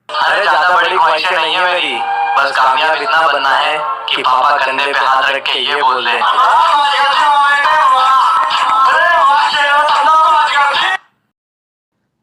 अरे ज्यादा बड़ी ख्वाहिशें नहीं है मेरी, बस कामयाब इतना बनना है कि पापा कंधे पे हाथ रख के ये बोल दे।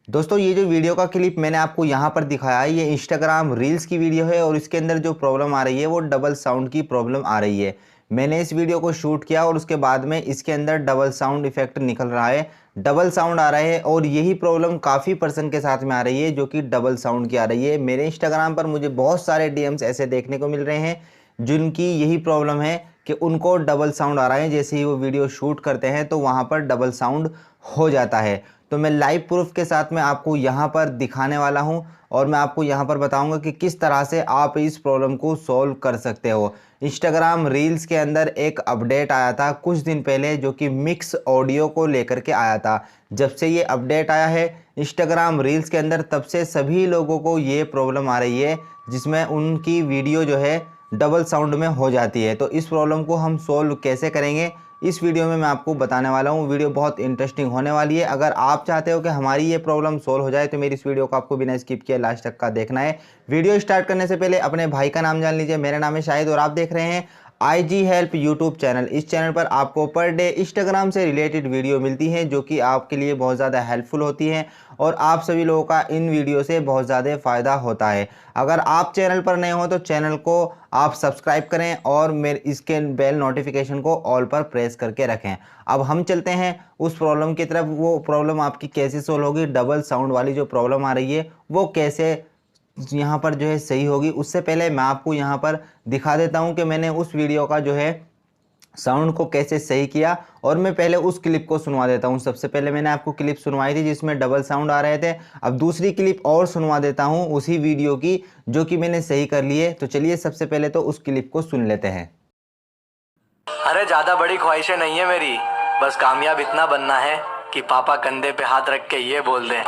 दोस्तों ये जो वीडियो का क्लिप मैंने आपको यहाँ पर दिखाया है, ये इंस्टाग्राम रील्स की वीडियो है और इसके अंदर जो प्रॉब्लम आ रही है वो डबल साउंड की प्रॉब्लम आ रही है। मैंने इस वीडियो को शूट किया और उसके बाद में इसके अंदर डबल साउंड इफेक्ट निकल रहा है, डबल साउंड आ रहा है और यही प्रॉब्लम काफ़ी पर्सन के साथ में आ रही है जो कि डबल साउंड की आ रही है। मेरे इंस्टाग्राम पर मुझे बहुत सारे डीएम्स ऐसे देखने को मिल रहे हैं जिनकी यही प्रॉब्लम है कि उनको डबल साउंड आ रहा है, जैसे ही वो वीडियो शूट करते हैं तो वहाँ पर डबल साउंड हो जाता है। तो मैं लाइव प्रूफ के साथ में आपको यहाँ पर दिखाने वाला हूँ और मैं आपको यहाँ पर बताऊँगा कि किस तरह से आप इस प्रॉब्लम को सॉल्व कर सकते हो। इंस्टाग्राम रील्स के अंदर एक अपडेट आया था कुछ दिन पहले जो कि मिक्स ऑडियो को लेकर के आया था। जब से ये अपडेट आया है इंस्टाग्राम रील्स के अंदर, तब से सभी लोगों को ये प्रॉब्लम आ रही है जिसमें उनकी वीडियो जो है डबल साउंड में हो जाती है। तो इस प्रॉब्लम को हम सॉल्व कैसे करेंगे इस वीडियो में मैं आपको बताने वाला हूँ। वीडियो बहुत इंटरेस्टिंग होने वाली है। अगर आप चाहते हो कि हमारी ये प्रॉब्लम सॉल्व हो जाए तो मेरी इस वीडियो को आपको बिना स्किप किए लास्ट तक का देखना है। वीडियो स्टार्ट करने से पहले अपने भाई का नाम जान लीजिए। मेरा नाम है शाहिद और आप देख रहे हैं IG हेल्प यूट्यूब चैनल। इस चैनल पर आपको पर डे इंस्टाग्राम से रिलेटेड वीडियो मिलती हैं जो कि आपके लिए बहुत ज़्यादा हेल्पफुल होती हैं और आप सभी लोगों का इन वीडियो से बहुत ज़्यादा फ़ायदा होता है। अगर आप चैनल पर नए हो तो चैनल को आप सब्सक्राइब करें और मेरे इसके बेल नोटिफिकेशन को ऑल पर प्रेस करके रखें। अब हम चलते हैं उस प्रॉब्लम की तरफ। वो प्रॉब्लम आपकी कैसे सोल्व होगी, डबल साउंड वाली जो प्रॉब्लम आ रही है वो कैसे यहाँ पर जो है सही होगी। उससे पहले मैं आपको यहाँ पर दिखा देता हूँ कि मैंने उस वीडियो का जो है साउंड को कैसे सही किया और मैं पहले उस क्लिप को सुनवा देता हूँ। सबसे पहले मैंने आपको क्लिप सुनवाई थी जिसमें डबल साउंड आ रहे थे। अब दूसरी क्लिप और सुनवा देता हूँ उसी वीडियो की जो कि मैंने सही कर ली है। तो चलिए सबसे पहले तो उस क्लिप को सुन लेते हैं। अरे ज्यादा बड़ी ख्वाहिशें नहीं है मेरी, बस कामयाब इतना बनना है कि पापा कंधे पे हाथ रख के ये बोल दे।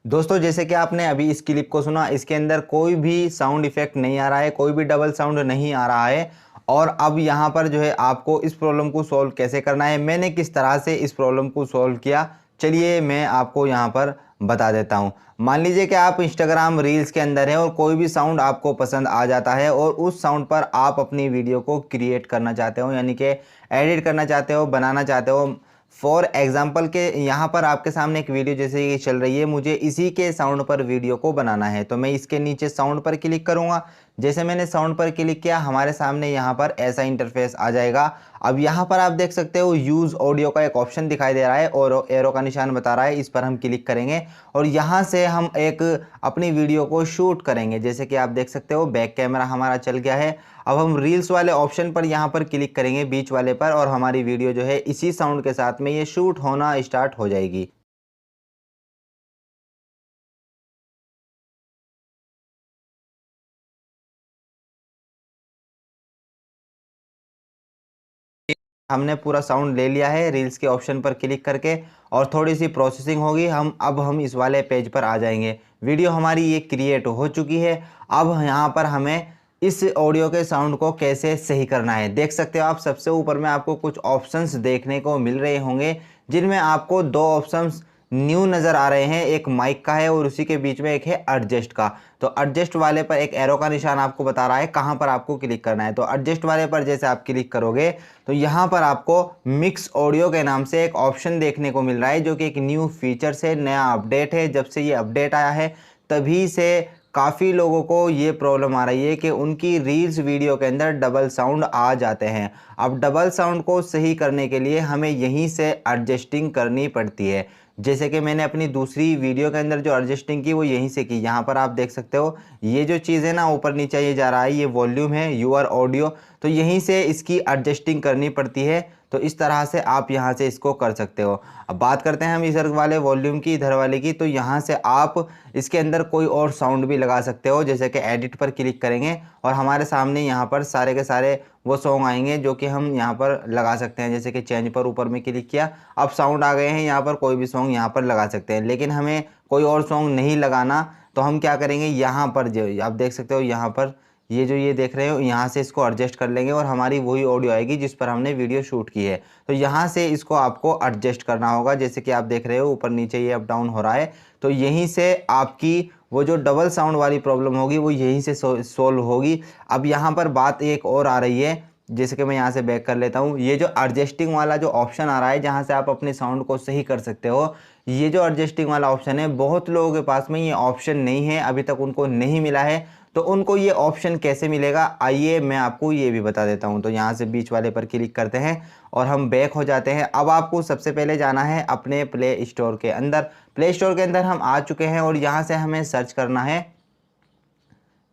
दोस्तों जैसे कि आपने अभी इस क्लिप को सुना, इसके अंदर कोई भी साउंड इफेक्ट नहीं आ रहा है, कोई भी डबल साउंड नहीं आ रहा है। और अब यहाँ पर जो है आपको इस प्रॉब्लम को सॉल्व कैसे करना है, मैंने किस तरह से इस प्रॉब्लम को सॉल्व किया, चलिए मैं आपको यहाँ पर बता देता हूँ। मान लीजिए कि आप इंस्टाग्राम रील्स के अंदर हैं और कोई भी साउंड आपको पसंद आ जाता है और उस साउंड पर आप अपनी वीडियो को क्रिएट करना चाहते हो, यानी कि एडिट करना चाहते हो, बनाना चाहते हो। फॉर एग्जाम्पल के यहाँ पर आपके सामने एक वीडियो जैसे ये चल रही है, मुझे इसी के साउंड पर वीडियो को बनाना है। तो मैं इसके नीचे साउंड पर क्लिक करूँगा। जैसे मैंने साउंड पर क्लिक किया हमारे सामने यहाँ पर ऐसा इंटरफेस आ जाएगा। अब यहाँ पर आप देख सकते हो यूज़ ऑडियो का एक ऑप्शन दिखाई दे रहा है और एरो का निशान बता रहा है, इस पर हम क्लिक करेंगे और यहाँ से हम एक अपनी वीडियो को शूट करेंगे। जैसे कि आप देख सकते हो बैक कैमरा हमारा चल गया है। अब हम रील्स वाले ऑप्शन पर यहाँ पर क्लिक करेंगे बीच वाले पर और हमारी वीडियो जो है इसी साउंड के साथ में ये शूट होना स्टार्ट हो जाएगी। हमने पूरा साउंड ले लिया है रील्स के ऑप्शन पर क्लिक करके और थोड़ी सी प्रोसेसिंग होगी। हम इस वाले पेज पर आ जाएंगे। वीडियो हमारी ये क्रिएट हो चुकी है। अब यहाँ पर हमें इस ऑडियो के साउंड को कैसे सही करना है, देख सकते हो आप सबसे ऊपर में आपको कुछ ऑप्शंस देखने को मिल रहे होंगे जिनमें आपको दो ऑप्शंस न्यू नज़र आ रहे हैं। एक माइक का है और उसी के बीच में एक है एडजस्ट का। तो एडजस्ट वाले पर एक एरो का निशान आपको बता रहा है कहाँ पर आपको क्लिक करना है। तो एडजस्ट वाले पर जैसे आप क्लिक करोगे तो यहाँ पर आपको मिक्स ऑडियो के नाम से एक ऑप्शन देखने को मिल रहा है जो कि एक न्यू फीचर से नया अपडेट है। जब से ये अपडेट आया है तभी से काफ़ी लोगों को ये प्रॉब्लम आ रही है कि उनकी रील्स वीडियो के अंदर डबल साउंड आ जाते हैं। अब डबल साउंड को सही करने के लिए हमें यहीं से एडजस्टिंग करनी पड़ती है। जैसे कि मैंने अपनी दूसरी वीडियो के अंदर जो एडजस्टिंग की वो यहीं से की। यहाँ पर आप देख सकते हो ये जो चीज़ है ना ऊपर नीचे ये जा रहा है, ये वॉल्यूम है यूआर ऑडियो। तो यहीं से इसकी एडजस्टिंग करनी पड़ती है। तो इस तरह से आप यहाँ से इसको कर सकते हो। अब बात करते हैं हम इधर वाले वॉल्यूम की, इधर वाले की। तो यहाँ से आप इसके अंदर कोई और साउंड भी लगा सकते हो। जैसे कि एडिट पर क्लिक करेंगे और हमारे सामने यहाँ पर सारे के सारे वो सॉन्ग आएंगे जो कि हम यहाँ पर लगा सकते हैं। जैसे कि चेंज पर ऊपर में क्लिक किया, अब साउंड आ गए हैं, यहाँ पर कोई भी सॉन्ग यहाँ पर लगा सकते हैं। लेकिन हमें कोई और सॉन्ग नहीं लगाना तो हम क्या करेंगे, यहाँ पर जो आप देख सकते हो यहाँ पर ये जो ये देख रहे हो यहाँ से इसको एडजस्ट कर लेंगे और हमारी वही ऑडियो आएगी जिस पर हमने वीडियो शूट की है। तो यहाँ से इसको आपको एडजस्ट करना होगा, जैसे कि आप देख रहे हो ऊपर नीचे ये अप डाउन हो रहा है। तो यहीं से आपकी वो जो डबल साउंड वाली प्रॉब्लम होगी वो यहीं से सोल्व होगी। अब यहाँ पर बात एक और आ रही है, जैसे कि मैं यहाँ से बैक कर लेता हूँ। ये जो एडजस्टिंग वाला जो ऑप्शन आ रहा है जहाँ से आप अपने साउंड को सही कर सकते हो, ये जो एडजस्टिंग वाला ऑप्शन है बहुत लोगों के पास में ये ऑप्शन नहीं है, अभी तक उनको नहीं मिला है। तो उनको ये ऑप्शन कैसे मिलेगा, आइए मैं आपको ये भी बता देता हूँ। तो यहाँ से बीच वाले पर क्लिक करते हैं और हम बैक हो जाते हैं। अब आपको सबसे पहले जाना है अपने प्ले स्टोर के अंदर। प्ले स्टोर के अंदर हम आ चुके हैं और यहाँ से हमें सर्च करना है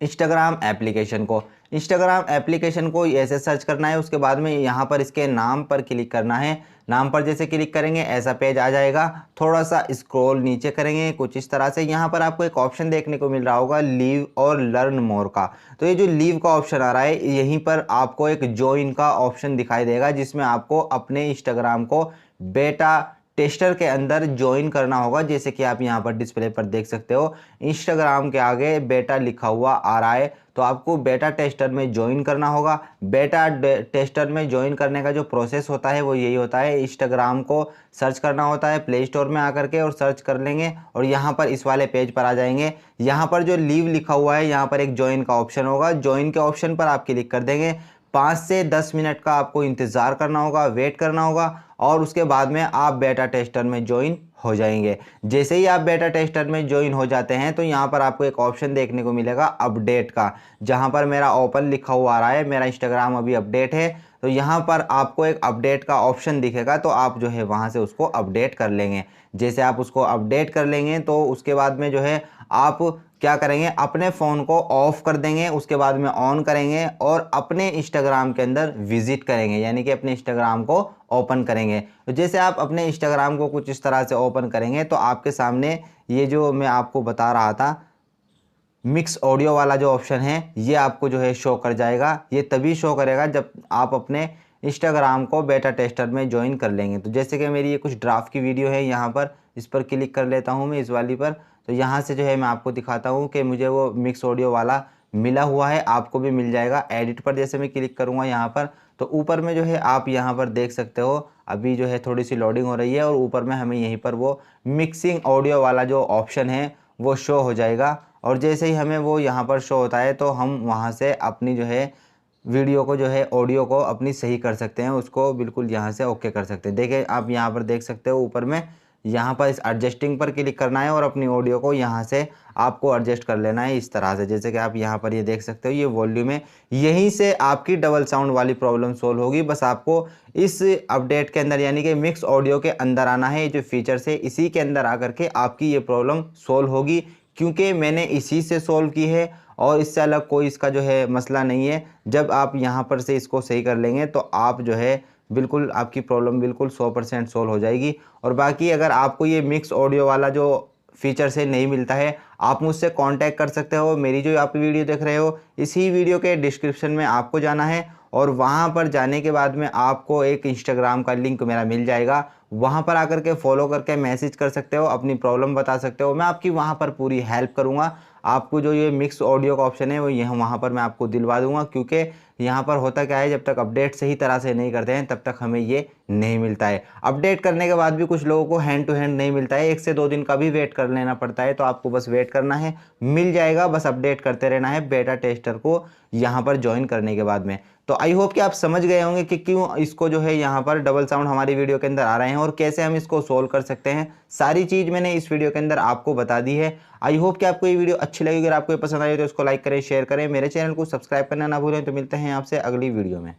इंस्टाग्राम एप्लीकेशन को। इंस्टाग्राम एप्लीकेशन को ऐसे सर्च करना है, उसके बाद में यहाँ पर इसके नाम पर क्लिक करना है। नाम पर जैसे क्लिक करेंगे ऐसा पेज आ जाएगा। थोड़ा सा स्क्रॉल नीचे करेंगे कुछ इस तरह से, यहाँ पर आपको एक ऑप्शन देखने को मिल रहा होगा लीव और लर्न मोर का। तो ये जो लीव का ऑप्शन आ रहा है यहीं पर आपको एक ज्वाइन का ऑप्शन दिखाई देगा, जिसमें आपको अपने इंस्टाग्राम को बेटा टेस्टर के अंदर ज्वाइन करना होगा। जैसे कि आप यहाँ पर डिस्प्ले पर देख सकते हो इंस्टाग्राम के आगे बेटा लिखा हुआ आ रहा है, तो आपको बेटा टेस्टर में ज्वाइन करना होगा। बेटा टेस्टर में ज्वाइन करने का जो प्रोसेस होता है वो यही होता है, इंस्टाग्राम को सर्च करना होता है प्ले स्टोर में आकर के और सर्च कर लेंगे और यहाँ पर इस वाले पेज पर आ जाएंगे। यहाँ पर जो लीव लिखा हुआ है यहाँ पर एक ज्वाइन का ऑप्शन होगा, ज्वाइन के ऑप्शन पर आप क्लिक कर देंगे। 5 से 10 मिनट का आपको इंतज़ार करना होगा, वेट करना होगा और उसके बाद में आप बेटा टेस्टर में ज्वाइन हो जाएंगे। जैसे ही आप बेटा टेस्टर में ज्वाइन हो जाते हैं तो यहाँ पर आपको एक ऑप्शन देखने को मिलेगा अपडेट का, जहाँ पर मेरा ओपन लिखा हुआ आ रहा है, मेरा इंस्टाग्राम अभी अपडेट है। तो यहाँ पर आपको एक अपडेट का ऑप्शन दिखेगा, तो आप जो है वहाँ से उसको अपडेट कर लेंगे। जैसे आप उसको अपडेट कर लेंगे तो उसके बाद में जो है आप क्या करेंगे, अपने फ़ोन को ऑफ़ कर देंगे, उसके बाद में ऑन करेंगे और अपने इंस्टाग्राम के अंदर विज़िट करेंगे, यानी कि अपने इंस्टाग्राम को ओपन करेंगे। तो जैसे आप अपने इंस्टाग्राम को कुछ इस तरह से ओपन करेंगे तो आपके सामने ये जो मैं आपको बता रहा था मिक्स ऑडियो वाला जो ऑप्शन है ये आपको जो है शो कर जाएगा। ये तभी शो करेगा जब आप अपने इंस्टाग्राम को बेटा टेस्टर में ज्वाइन कर लेंगे। तो जैसे कि मेरी ये कुछ ड्राफ्ट की वीडियो है, यहाँ पर इस पर क्लिक कर लेता हूँ मैं इस वाली पर। तो यहाँ से जो है मैं आपको दिखाता हूँ कि मुझे वो मिक्स ऑडियो वाला मिला हुआ है, आपको भी मिल जाएगा। एडिट पर जैसे मैं क्लिक करूँगा यहाँ पर तो ऊपर में जो है आप यहाँ पर देख सकते हो अभी जो है थोड़ी सी लोडिंग हो रही है और ऊपर में हमें यहीं पर वो मिक्सिंग ऑडियो वाला जो ऑप्शन है वो शो हो जाएगा। और जैसे ही हमें वो यहाँ पर शो होता है तो हम वहाँ से अपनी जो है वीडियो को जो है ऑडियो को अपनी सही कर सकते हैं, उसको बिल्कुल यहाँ से ओके कर सकते हैं। देखिए आप यहाँ पर देख सकते हो ऊपर में यहाँ पर इस एडजस्टिंग पर क्लिक करना है और अपनी ऑडियो को यहाँ से आपको एडजस्ट कर लेना है इस तरह से। जैसे कि आप यहाँ पर ये देख सकते हो ये वॉल्यूम है, यहीं से आपकी डबल साउंड वाली प्रॉब्लम सोल्व होगी। बस आपको इस अपडेट के अंदर यानी कि मिक्स ऑडियो के अंदर आना है, ये जो फीचर्स है इसी के अंदर आकर के आपकी ये प्रॉब्लम सोल्व होगी, क्योंकि मैंने इसी से सोल्व की है और इससे अलग कोई इसका जो है मसला नहीं है। जब आप यहाँ पर से इसको सही कर लेंगे तो आप जो है बिल्कुल आपकी प्रॉब्लम बिल्कुल 100% सोल्व हो जाएगी। और बाकी अगर आपको ये मिक्स ऑडियो वाला जो फीचर से नहीं मिलता है आप मुझसे कांटेक्ट कर सकते हो। मेरी जो आप वीडियो देख रहे हो इसी वीडियो के डिस्क्रिप्शन में आपको जाना है और वहाँ पर जाने के बाद में आपको एक इंस्टाग्राम का लिंक मेरा मिल जाएगा, वहाँ पर आकर के फॉलो करके मैसेज कर सकते हो, अपनी प्रॉब्लम बता सकते हो, मैं आपकी वहाँ पर पूरी हेल्प करूँगा। आपको जो ये मिक्स ऑडियो का ऑप्शन है वो यहाँ वहाँ पर मैं आपको दिलवा दूँगा, क्योंकि यहाँ पर होता क्या है जब तक अपडेट सही तरह से नहीं करते हैं तब तक हमें ये नहीं मिलता है। अपडेट करने के बाद भी कुछ लोगों को हैंड टू हैंड नहीं मिलता है, 1 से 2 दिन का भी वेट कर लेना पड़ता है। तो आपको बस वेट करना है, मिल जाएगा, बस अपडेट करते रहना है बेटा टेस्टर को यहाँ पर ज्वाइन करने के बाद में। तो आई होप कि आप समझ गए होंगे कि क्यों इसको जो है यहाँ पर डबल साउंड हमारी वीडियो के अंदर आ रहे हैं और कैसे हम इसको सोल्व कर सकते हैं। सारी चीज़ मैंने इस वीडियो के अंदर आपको बता दी है। आई होप कि आपको ये वीडियो अच्छी लगी। अगर आपको ये पसंद आई तो इसको लाइक करें, शेयर करें, मेरे चैनल को सब्सक्राइब करना ना भूलें। तो मिलते हैं आपसे अगली वीडियो में।